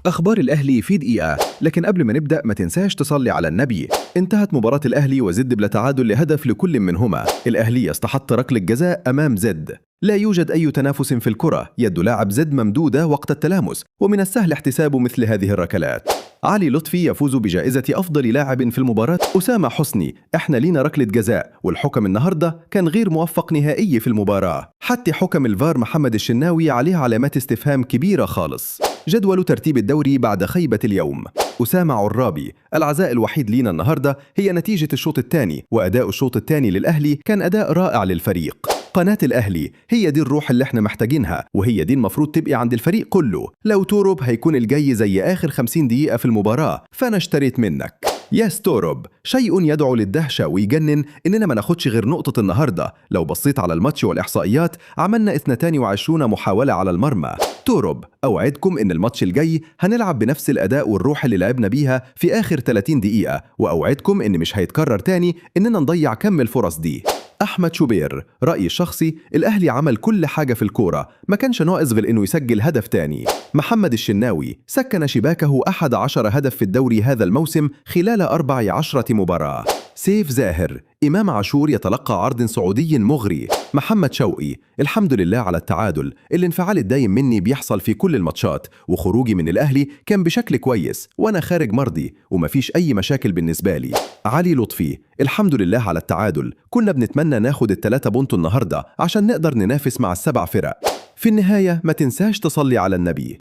أخبار الأهلي في دقيقة، لكن قبل ما نبدأ ما تنساش تصلي على النبي. انتهت مباراة الأهلي وزد بلا تعادل لهدف لكل منهما. الأهلي يستحق ركلة جزاء أمام زد. لا يوجد أي تنافس في الكرة، يد لاعب زد ممدودة وقت التلامس، ومن السهل احتساب مثل هذه الركلات. علي لطفي يفوز بجائزة أفضل لاعب في المباراة. أسامة حسني: احنا لينا ركلة جزاء، والحكم النهاردة كان غير موفق نهائي في المباراة. حتى حكم الفار محمد الشناوي عليه علامات استفهام كبيرة خالص. جدول ترتيب الدوري بعد خيبة اليوم. أسامة عرابي: العزاء الوحيد لينا النهاردة هي نتيجة الشوط الثاني، وأداء الشوط الثاني للأهلي كان أداء رائع للفريق. قناة الأهلي هي دي الروح اللي احنا محتاجينها، وهي دي المفروض تبقى عند الفريق كله. لو توروب هيكون الجاي زي آخر 50 دقيقة في المباراة، فأنا اشتريت منك. يا ستوروب، شيء يدعو للدهشة ويجنن إننا ما ناخدش غير نقطة النهاردة. لو بصيت على الماتش والإحصائيات، عملنا 22 محاولة على المرمى. توروب، أوعدكم إن الماتش الجاي هنلعب بنفس الأداء والروح اللي لعبنا بيها في آخر 30 دقيقة، وأوعدكم إن مش هيتكرر تاني إننا نضيع كم الفرص دي. أحمد شوبير: رأيي الشخصي، الأهلي عمل كل حاجة في الكورة، ما كانش ناقص غير إنه يسجل هدف تاني. محمد الشناوي: سكن شباكه 11 هدف في الدوري هذا الموسم خلال 14 مباراة. سيف زاهر: إمام عاشور يتلقى عرض سعودي مغري. محمد شوقي: الحمد لله على التعادل، الانفعال الدايم مني بيحصل في كل الماتشات، وخروجي من الأهلي كان بشكل كويس، وأنا خارج مرضي ومفيش أي مشاكل بالنسبة لي. علي لطفي: الحمد لله على التعادل، كنا بنتمنى ناخد ال3 بونت النهاردة عشان نقدر ننافس مع ال7 فرق. في النهاية ما تنساش تصلي على النبي.